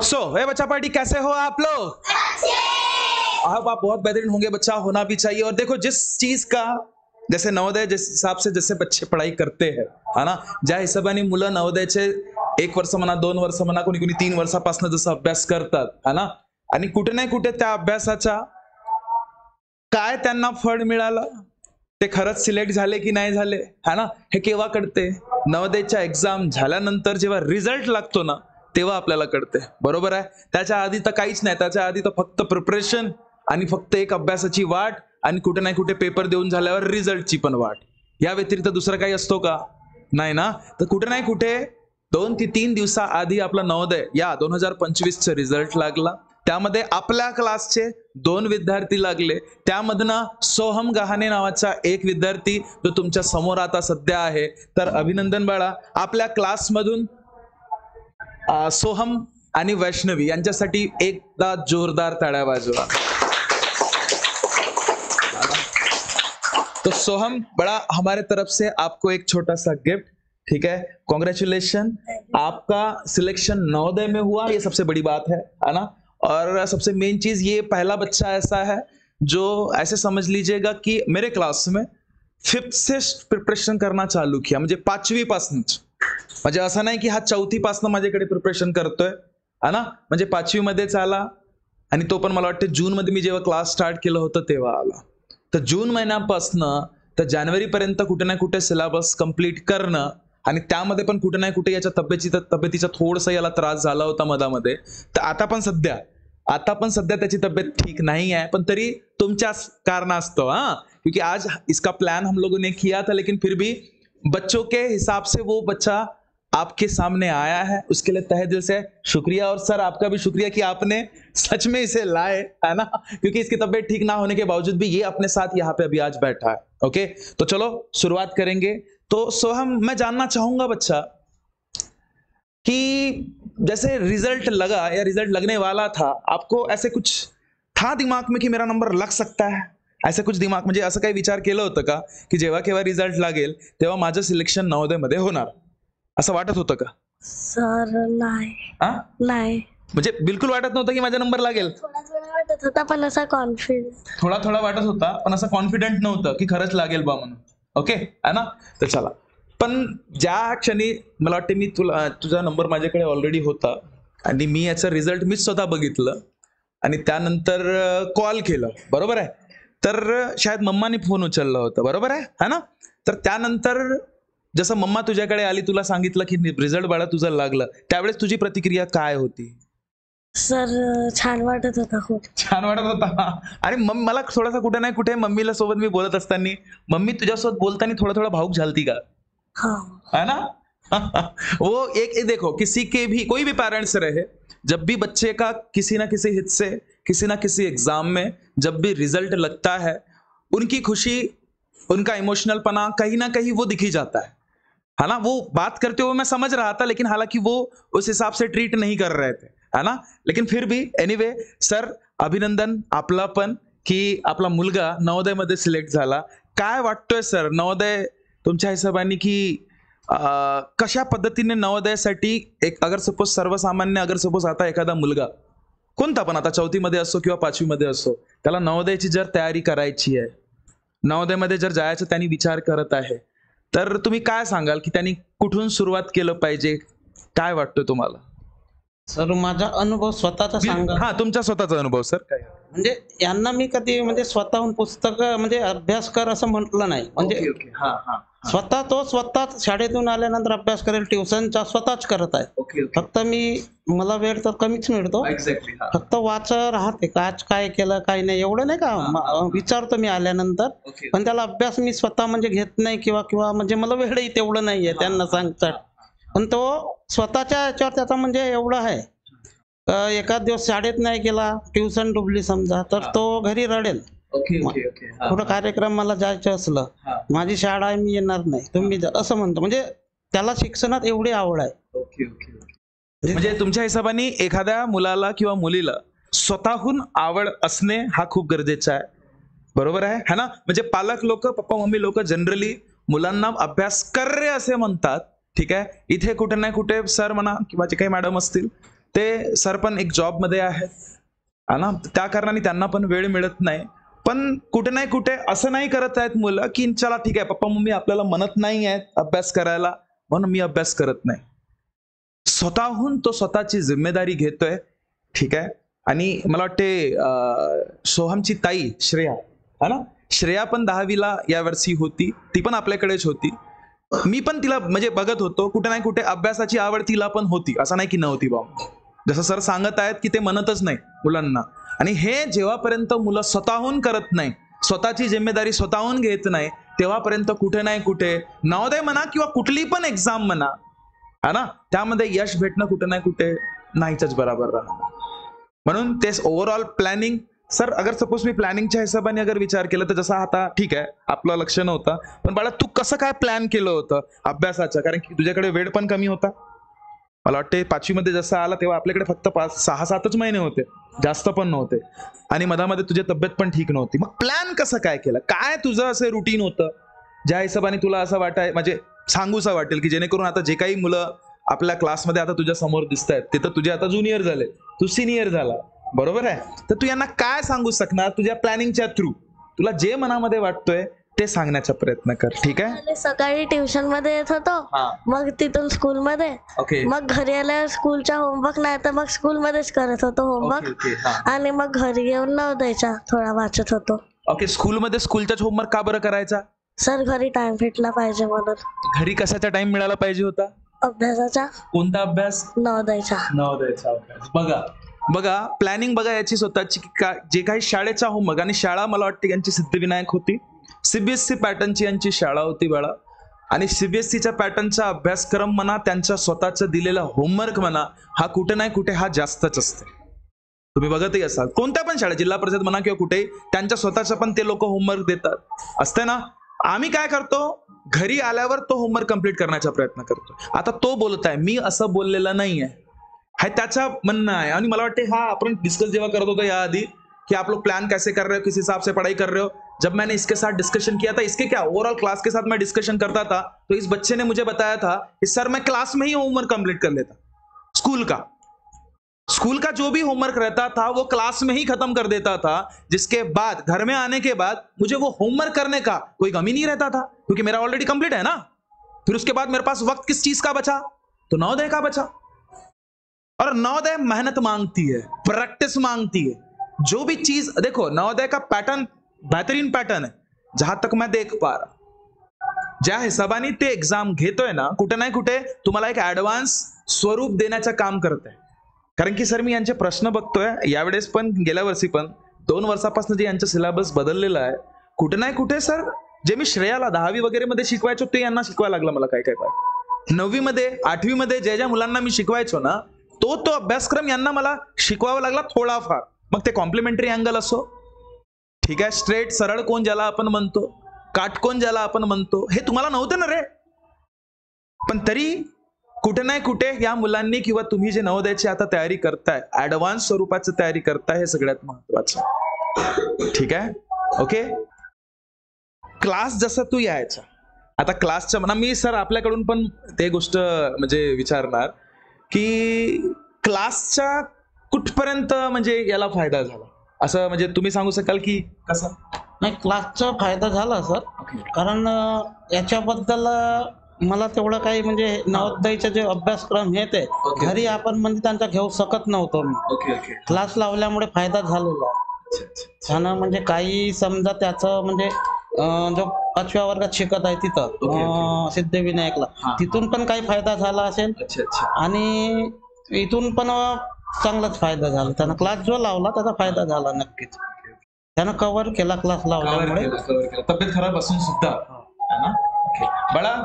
हे बच्चा पार्टी, कैसे हो आप लोग? अब आप बहुत बेहतरीन होंगे, बच्चा होना भी चाहिए। और देखो जिस चीज का जैसे नवोदय जिस हिसाब से जैसे बच्चे पढ़ाई करते हैं है ना, ज्या हिशोबाने मुलं नवोदयाचे 1 वर्ष म्हणा 2 वर्ष म्हणा कोणी कोणी 3 वर्षापासून जसं अभ्यास करतात है ना, आणि कुठे ना कुठे त्या अभ्यासाचा काय त्यांना फळ मिळालं, ते खरंच सिलेक्ट झाले की नाही झाले है ना, हे केव्हा कळते? नवोदयच्या एक्झाम झाल्यानंतर जेव्हा रिझल्ट लागतो ना तेव्हा आपल्याला कळते, बरोबर आहे? त्याच्या आधी तर काहीच नाही, त्याच्या आधी तर फक्त प्रिपरेशन आणि फक्त एक अभ्यासाची वाट आणि कुठे ना कुठे पेपर देऊन झाल्यावर रिझल्टची पण वाट, या व्यतिरिक्त दुसरं काही असतो का? नाही ना. तर कुठे नाही कुठे 2 ते 3 दिवसाआधी आपला नवोदय या 2025चा रिझल्ट लागला. त्यामध्ये आपल्या क्लासचे 2 विद्यार्थी लागले. त्यामधनं सोहम गहाणे नावाचा एक विद्यार्थी जो तुमच्या समोर आता सध्या आहे. तर अभिनंदन बाळा, आपल्या क्लासमधून सोहम आणि वैष्णवी यांच्यासाठी एकदा जोरदार टाळ्या वाजवा. तो सोहम बड़ा, हमारे तरफ से आपको एक छोटा सा गिफ्ट, ठीक है? कॉन्ग्रेचुलेशन, आपका सिलेक्शन नवोदय में हुआ, ये सबसे बड़ी बात है ना। और सबसे मेन चीज, ये पहला बच्चा ऐसा है जो ऐसे समझ लीजिएगा कि मेरे क्लास में 5th से प्रिपरेशन करना चालू किया, म्हणजे 5वी पासूनच. म्हणजे असं नाही की हा 4थी पासून माझ्याकडे प्रिपरेशन करतोय है ना, म्हणजे 5वी मध्येच आला आणि तो पण मला वाटतं जून मध्ये मी जेव्हा क्लास स्टार्ट केलं होतं तेव्हा आला. तर जून महिन्यापासून तर जानेवारी पर्यंत कुठे ना कुठे सिलेबस कंप्लीट करणं, आणि त्यामध्ये पण कुठे ना कुठे याच्या तब्येतीचा थोडासा याला त्रास झाला होता मधामध्ये. तर आता पण सध्या त्याची तब्येत ठीक नहीं है, पण तरी तुमच्या कारणास्तव, हाँ, क्योंकि आज इसका प्लान हम लोगों ने किया था, लेकिन फिर भी बच्चों के हिसाब से वो बच्चा आपके सामने आया है, उसके लिए तहे दिल से शुक्रिया. और सर आपका भी शुक्रिया कि आपने सच में इसे लाए, है ना, क्योंकि इसकी तबीयत ठीक ना होने के बावजूद भी ये अपने साथ यहाँ पे अभी आज बैठा है. ओके, तो चलो शुरुआत करेंगे. तो सोहम, मैं जानना चाहूंगा बच्चा कि जैसे रिजल्ट लगा या रिजल्ट लगने वाला था, आपको ऐसे कुछ था दिमाग में कि मेरा नंबर लग सकता है? ऐसे कुछ दिमाग म्हणजे असं काही विचार केलं होतं का की जेव्हा केव्हा रिझल्ट लागेल तेव्हा माझं सिलेक्शन नवोदय मध्ये होणार, असं वाटत होतं का? सर नाही. नाही, म्हणजे बिलकुल वाटत नव्हतं की माझा नंबर लागेल? थोडा थोडा वाटत होता, पण असा कॉन्फिडन्स. थोडा वाटत होता, पण असं कॉन्फिडंट नव्हतं की खरंच लागेल बा म्हणून. ओके है ना. तर चला, पण ज्या क्षणी मला वाटते मी तुझा नंबर माझ्याकडे ऑलरेडी होता आणि मी याचा रिझल्ट मीच स्वतः बघितलं आणि त्यानंतर कॉल केलं, बरोबर आहे? तर शायद मम्माने फोन उचलला होता, बरोबर आहे है ना. तर त्यानंतर जसं मम्मा तुझ्याकडे आली, तुला सांगितलं की रिझल्ट बाळा तुझा लागला, त्यावेळेस तुझी प्रतिक्रिया काय होती? सर छान वाटत होता, खूप छान वाटत होता. आणि मला थोडासा कुठे नाही कुठे मम्मीला सोबत मी बोलत असताना मम्मी तुझ्यासोबत बोलताना थोड़ा भावुक झालती का? हाँ. है ना. वो एक देखो, किसी के भी कोई भी पेरेंट्स रहे, जब भी बच्चे का किसी ना किसी हित से किसी ना किसी एग्जाम में जब भी रिजल्ट लगता है, उनकी खुशी, उनका इमोशनल पना कहीं ना कहीं वो दिखी जाता है ना. वो बात करते हुए मैं समझ रहा था, लेकिन हालांकि वो उस हिसाब से ट्रीट नहीं कर रहे थे, है ना. लेकिन फिर भी एनीवे, सर अभिनंदन आपला पण की आपला मुलगा नवोदय मध्ये सिलेक्ट झाला. काय वाटतोय सर नवोदय तुमच्या हिशोबाने की कशा पद्धतीने नवोदयासाठी एक, अगर सपोज सर्वसामान्य, अगर सपोज आता एखादा मुलगा कोणता पण, आता 4थी मध्ये असो किंवा 5वी मध्ये असो, त्याला नवोदयाची जर तयारी करायची आहे, नवोदयमध्ये जर जायचं त्यांनी विचार करत आहे, तर तुम्ही काय सांगाल की त्यांनी कुठून सुरुवात केलं पाहिजे? काय वाटतं तुम्हाला? सर माझा अनुभव स्वतःचा सांगा. हा, तुमचा स्वतःचा अनुभव सर. काय म्हणजे यांना मी कधी म्हणजे स्वतःहून पुस्तक म्हणजे अभ्यास कर असं म्हटलं नाही. म्हणजे स्वतः शाळेतून आल्यानंतर अभ्यास करेल, ट्युशनचा स्वतःच करत आहे. फक्त मला वेळ तर कमीच मिळतो, फक्त राहते आज काय केलं काय नाही एवढं नाही का विचारतो मी आल्यानंतर, पण त्याला अभ्यास मी स्वतः म्हणजे घेत नाही किंवा म्हणजे मला वेळही तेवढं नाहीये त्यांना सांगतात. पण तो स्वतःच्या याच्यावर त्याचा म्हणजे एवढं आहे, एखाद दिवस शाळेत नाही गेला, ट्युशन डुबली समजा, तर तो घरी रडेल. थोडं कार्यक्रम मला जायचं असलं, माझी शाळा आहे मी येणार नाही, तुम्ही असं म्हणतो. म्हणजे त्याला शिक्षणात एवढी आवड आहे. म्हणजे तुमच्या हिशोबाने एखाद्या मुलाला किंवा मुलीला स्वतःहून आवड असणे हा खूप गरजेचा आहे, बरोबर आहे है ना. म्हणजे पालक लोक, पप्पा मम्मी लोक जनरली मुलांना अभ्यास कर रे असे म्हणतात, ठीक आहे. इथे कुठे ना कुठे सर म्हणा किंवा जे काही मॅडम असतील ते सर पण एक जॉब मध्ये आहेत है ना, त्या कारणाने त्यांना पण वेळ मिळत नाही. पण कुठे नाही कुठे असं नाही करत आहेत मुलं की चला ठीक आहे पप्पा मम्मी आपल्याला म्हणत नाही आहेत अभ्यास करायला म्हणून मी अभ्यास करत नाही. स्वतःहून तो स्वतःची जिम्मेदारी घेतोय. ठीक आहे. आणि मला वाटते सोहमची ताई श्रेया है ना, श्रेया पण 10वीला यावर्षी होती, ती पण आपल्याकडेच होती. मी पण तिला म्हणजे बघत होतो, कुठे नाही कुठे अभ्यासाची आवड तिला पण होती, असं नाही की नव्हती बाबा. जसं सर सांगत आहेत की ते म्हणतच नाही मुलांना. आणि हे जेव्हापर्यंत मुलं स्वतःहून करत नाही, स्वतःची जिम्मेदारी स्वतःहून घेत नाही, तेव्हापर्यंत कुठे नाही कुठे नवोदय म्हणा किंवा कुठली पण एक्झाम म्हणा है ना, त्यामध्ये यश भेटणं कुठे नाही कुठे नाहीच बरोबर राहणार. म्हणून तेच ओव्हरऑल प्लॅनिंग. सर अगर सपोज मी प्लॅनिंगच्या हिशोबाने अगर विचार केला तर जसा आता ठीक आहे आपलं लक्ष नव्हतं, पण बाळा तू कसं काय प्लॅन केलं होतं अभ्यासाचं, कारण की तुझ्याकडे वेळ पण कमी होता. मला वाटते 5वी मध्ये जसं आला तेव्हा आपल्याकडे फक्त 6-7 महिने होते, जास्त पण नव्हते. आणि मधामध्ये तुझी तब्येत पण ठीक नव्हती. मग प्लॅन कसं काय केलं, काय तुझं असं रुटीन होतं ज्या हिशोबाने तुला असं म्हणजे सांगूसा वाटेल की जेणेकरून आता जे काही मुलं आपल्या क्लासमध्ये आता तुझ्या समोर दिसत आहेत ते तर तुझे आता ज्युनियर झाले, तू सिनियर झाला, बरोबर आहे. तर तू यांना काय सांगू शकणार तुझ्या प्लॅनिंगच्या थ्रू, तुला जे मनामध्ये वाटतोय ते सांगण्याचा प्रयत्न कर. ठीक आहे. सकाळी ट्युशन मध्ये येत होतो, मग तिथून स्कूल मध्ये, मग घरी आल्यावर स्कूलचा होमवर्क नाही तर मग स्कूल मध्येच करत होतो होमवर्क, आणि मग घरी येऊन नवोदयचा थोडा वाचत होतो. ओके. स्कूलमध्ये स्कूलचाच होमवर्क का बरं करायचा? सर घरी टाइम भेटला पाहिजे म्हणून. घरी कशाचा टाइम मिळाला पाहिजे होता? अभ्यासाचा. कोणता अभ्यास? नवोदयचा. नवोदयचा अभ्यास. बघा प्लॅनिंग बघा याची स्वतःची, जे काही शाळेचा होमवर्क, आणि शाळा मला वाटते यांची सिद्धिविनायक होती, सीबीएसई पॅटर्नची यांची शाळा होती बाळा. आणि सीबीएसईच्या पॅटर्नचा अभ्यासक्रम म्हणा, त्यांच्या स्वतःचं दिलेला होमवर्क म्हणा, हा कुठे नाही कुठे हा जास्तच असते. तुम्ही बघतही असाल कोणत्या पण शाळा, जिल्हा परिषद म्हणा किंवा कुठे, त्यांच्या स्वतःचं पण ते लोक होमवर्क देतात असते ना. आम्ही काय करतो, घरी आल्यावर तो होमवर्क कंप्लीट करण्याचा प्रयत्न करतो. आता तो बोलत आहे, मी असं बोललेलं नाहीये, है त्याचा म्हणणं आहे. आणि मला वाटते हा आपण डिस्कस जेव्हा करत होतो या आधी कि आप लोग प्लान कैसे कर रहे हो, किस हिसाब से पढ़ाई कर रहे हो, जब मैंने इसके साथ डिस्कशन किया था, इसके क्या ओवरऑल क्लास के साथ मैं डिस्कशन करता था, तो इस बच्चे ने मुझे बताया था कि सर मैं क्लास में ही होमवर्क कंप्लीट कर लेता, स्कूल का जो भी होमवर्क रहता था वो क्लास में ही खत्म कर देता था, जिसके बाद घर में आने के बाद मुझे वो होमवर्क करने का कोई गम ही नहीं रहता था, क्योंकि मेरा ऑलरेडी कंप्लीट है ना. फिर उसके बाद मेरे पास वक्त किस चीज का बचा, तो नवोदय का बचा. और नवोदय मेहनत मांगती है, प्रैक्टिस मांगती है. जो भी चीज देखो, नवोदय का पैटर्न बेहतरीन पैटर्न है जहां तक मैं देख पा रहा. ज्या हिशोबाने ते एग्जाम घेतोय ना, कुठे नाही कुठे तुम्हाला एक ऍडव्हान्स स्वरूप देण्याचं काम करत आहे. कारण की सर मी यांचे प्रश्न बघतोय यावेळेस पण गेल्या वर्षी पण 2 वर्षापासून जे यांचं सिलेबस बदललेलं आहे, कुठे नाही कुठे सर जे मी श्रेयाला 10वी वगैरे मध्ये शिकवायचो ते यांना शिकवायला लागलं. मला काय पाठ 9वी मध्ये 8वी मध्ये ज्या मुलांना मी शिकवायचो ना, तो अभ्यासक्रम यांना मला शिकवावा लागला थोडाफार. मग ते कॉम्प्लिमेंटरी अँगल असो, ठीक आहे, स्ट्रेट सरळ कोण ज्याला आपण म्हणतो, काटकोन ज्याला आपण म्हणतो, हे तुम्हाला नव्हतं ना रे. पण तरी कुठे नाही कुठे या मुलांनी किंवा तुम्ही जे नवोदयाची आता तयारी करताय, ऍडव्हान्स स्वरूपाची तयारी करताय, हे सगळ्यात महत्वाचं. ठीक आहे. ओके. क्लास जसं तू यायचा, आता क्लासच्या म्हणा, मी सर आपल्याकडून पण ते गोष्ट म्हणजे विचारणार की क्लासच्या कुठपर्यंत म्हणजे याला फायदा झाला, असं म्हणजे तुम्ही सांगू शकाल की कसं? नाही, क्लासचा फायदा झाला सर, कारण याच्याबद्दल मला तेवढं काही म्हणजे नवोदयचे जे अभ्यासक्रम हे ते घरी आपण म्हणजे त्यांचा घेऊ शकत नव्हतो मी. क्लास लावल्यामुळे फायदा झालेला आहे. त्यानं म्हणजे काही समजा त्याचं म्हणजे जो 5व्या वर्गात शिकत आहे तिथं सिद्धिविनायकला, तिथून पण काही फायदा झाला असेल, आणि इथून पण चांगलाच फायदा झाला. त्यानं क्लास जो लावला त्याचा फायदा झाला नक्कीच. त्यानं कव्हर केला क्लास लावल्यामुळे. तब्येत खराब असून सुद्धा. बाळा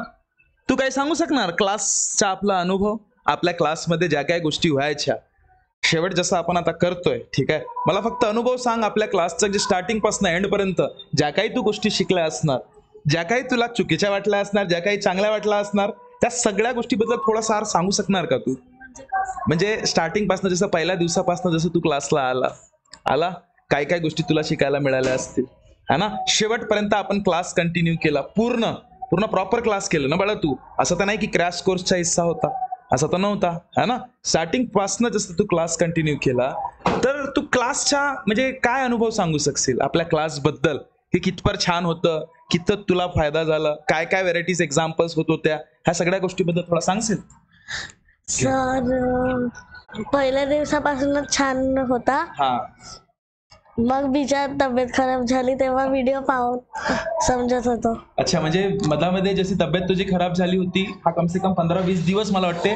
तू काय सांगू शकणार क्लासचा आपला अनुभव, आपल्या क्लासमध्ये ज्या काही गोष्टी व्हायच्या, शेवट जसं आपण आता करतोय, ठीक आहे, मला फक्त अनुभव सांग आपल्या क्लासचं, जे स्टार्टिंग पासून एंड पर्यंत ज्या काही तू गोष्टी शिकल्या असणार, ज्या काही तुला चुकीच्या वाटल्या असणार, ज्या काही चांगल्या वाटल्या असणार, त्या सगळ्या गोष्टीबद्दल थोडासा सांगू शकणार का तू? म्हणजे स्टार्टिंग पासून, जसं पहिल्या दिवसापासून जसं तू क्लासला आला काय काय गोष्टी तुला शिकायला मिळाल्या असतील, है ना. शेवटपर्यंत आपण क्लास कंटिन्यू केला, पूर्ण प्रॉपर क्लास केलं ना बाळा तू. असं तर नाही की क्रॅश कोर्सचा हिस्सा होता, असा तर नव्हता है ना. स्टार्टिंग पासून जसं तू क्लास कंटिन्यू केला, तर तू क्लासच्या म्हणजे काय अनुभव सांगू शकशील आपल्या क्लास बद्दल, की कितपर छान होतं, कितपत तुला फायदा झाला, काय काय व्हेरायटीज एक्झाम्पल्स होत होत्या, ह्या सगळ्या गोष्टीबद्दल थोडा सांगशील? सर पहिल्या दिवसापासूनच छान होता. हा. मग बिचार तब्येत खराब झाली तेव्हा व्हिडिओ पाहून समजत होतो. अच्छा, म्हणजे मधामध्ये जशी तब्येत तुझी खराब झाली होती, हा कम से कम 15-20 दिवस मला वाटते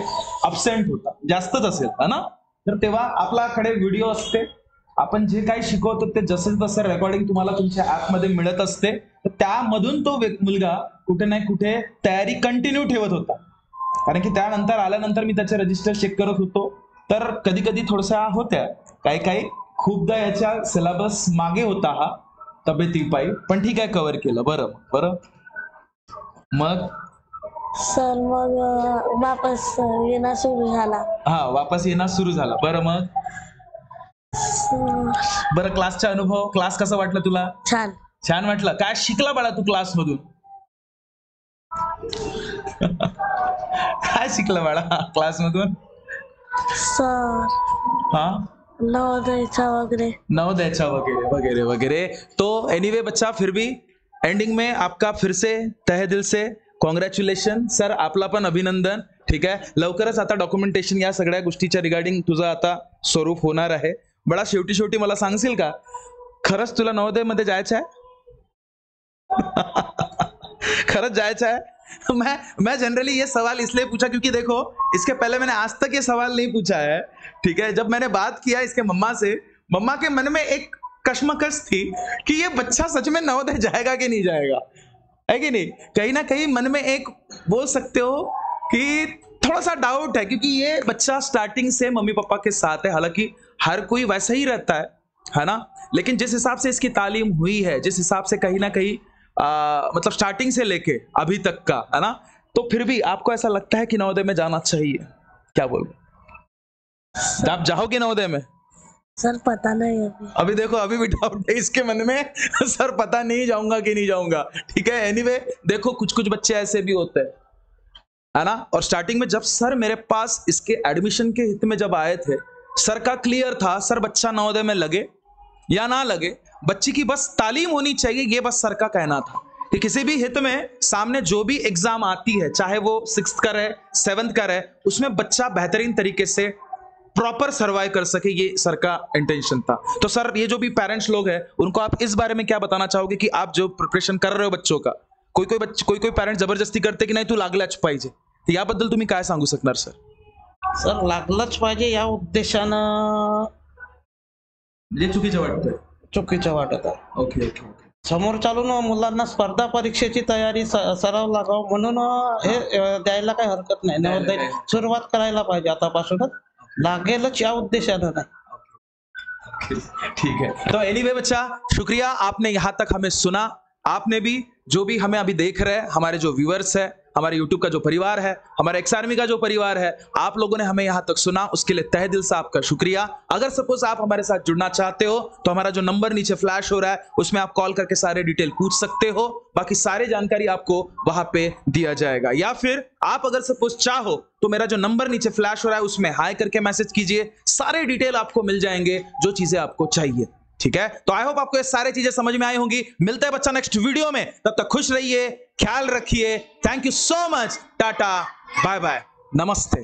अब्सेंट होता, जास्तच असेल है ना. तर तेव्हा आपल्याकडे व्हिडिओ असते, आपण जे काही शिकवतो ते जसं तसं रेकॉर्डिंग तुम्हाला तुमच्या ऍपमध्ये मिळत असते. तर त्यामधून तो मुलगा कुठे ना कुठे तयारी कंटिन्यू ठेवत होता, कारण की त्यानंतर आल्यानंतर मी त्याचे रजिस्टर चेक करत होतो, तर कधी कधी थोड्याशा होत्या काही खूपदा याच्या सिलेबस मागे होता हा तब्येतीपायी, पण ठीक आहे कव्हर केलं. बरं मग सर मग वापस येणं सुरू झाला. हा, वापस येणं सुरू झाला. बरं मग बरं, क्लासचा अनुभव, क्लास कसा वाटला तुला? छान वाटलं. काय शिकला बाळा तू क्लास मधून? काय शिकला बाळा क्लास मधून? सर हा, नवोदयचा वगैरे. तो एनीवे बच्चा, फिर भी एंडिंग में आपका फिर से तहे दिल से कॉंग्रॅच्युलेशन सर, आपला पण अभिनंदन. ठीक आहे, लवकरच आता डॉक्युमेंटेशन या सगळ्या गोष्टीच्या रिगार्डिंग तुझं आता स्वरूप होणार आहे. बडा शेवटी मला सांगशील का, खरंच तुला नवोदय मध्ये जायचं आहे? खरंच जायचं है? मैं जनरली ये सवाल इसलिए पूछा क्योंकि देखो, इसके पहले मैंने आज तक ये सवाल नहीं पूछा है. ठीक है, जब मैंने बात किया इसके मम्मा से, मम्मा के मन में एक कश्मकश थी कि ये बच्चा सच में नवोदय जाएगा कि नहीं जाएगा, है कि नहीं. कहीं ना कहीं मन में एक बोल सकते हो कि थोड़ा सा डाउट है, क्योंकि ये बच्चा स्टार्टिंग से मम्मी पापा के साथ है. हालांकि हर कोई वैसा ही रहता है ना, लेकिन जिस हिसाब से इसकी तालीम हुई है, जिस हिसाब से कहीं ना कहीं मतलब स्टार्टिंग से लेके अभी तक का, है ना, तो फिर भी आपको ऐसा लगता है कि नवोदय में जाना चाहिए? क्या बोलो, आप जाओगे नवोदय में? सर पता नहीं अभी देखो, अभी भी डाउट है इसके मन में. सर पता नहीं जाऊंगा कि नहीं जाऊंगा. ठीक है, एनीवे देखो, कुछ बच्चे ऐसे भी होते हैं, है ना. और स्टार्टिंग में जब सर मेरे पास इसके एडमिशन के हित में जब आए थे, सर का क्लियर था, सर बच्चा नवोदय में लगे या ना लगे, बच्ची की बस तालीम होनी चाहिए, ये बस सर का कहना था. कि किसी भी हित में सामने जो भी एग्जाम आती है, चाहे वो 6th का रहे, 7th का रहे, उसमें बच्चा बेहतरीन तरीके से प्रॉपर सर्वाइव कर सके, ये सर का इंटेंशन था. तो सर, ये जो भी पेरेंट्स लोग हैं, उनको आप इस बारे में क्या बताना चाहोगे कि आप जो प्रिपरेशन कर रहे हो बच्चों का, कोई पेरेंट्स जबरदस्ती करते की नाही तू लागलाच पाहिजे, तर याबद्दल तुम्ही काय सांगू शकणार सर? सर लागलंच पाहिजे या उद्देशानं म्हणजे चुकीचं वाटत आहे. ओके. समोर चालून मुलांना स्पर्धा परीक्षेची तयारी सराव लागावं म्हणून हे द्यायला काही हरकत नाही. नवोदय सुरुवात करायला पाहिजे आतापासूनच, लागेलच या उद्देशानं नाही. ठीक है, तो एनीवे बच्चा, शुक्रिया आपने यहाँ तक हमें सुना. आपने भी, जो भी हमें अभी देख रहे हैं, हमारे जो व्यूअर्स है, हमारे YouTube का जो परिवार है, हमारे एक्स आर्मी का जो परिवार है, आप लोगों ने हमें यहाँ तक सुना, उसके लिए तहे दिल से आपका शुक्रिया. अगर सपोज आप हमारे साथ जुड़ना चाहते हो तो हमारा जो नंबर नीचे फ्लैश हो रहा है, उसमें आप कॉल करके सारे डिटेल पूछ सकते हो. बाकी सारी जानकारी आपको वहां पे दिया जाएगा. या फिर आप अगर सपोज चाहो तो मेरा जो नंबर नीचे फ्लैश हो रहा है, उसमें हाई करके मैसेज कीजिए, सारे डिटेल आपको मिल जाएंगे, जो चीजें आपको चाहिए. ठीक है, तो आई होप आपको ये सारी चीजें समझ में आई होंगी. मिलते हैं बच्चा नेक्स्ट वीडियो में, तब तक खुश रहिए, ख्याल रखिए. Thank you so much. Tata, bye bye, Namaste.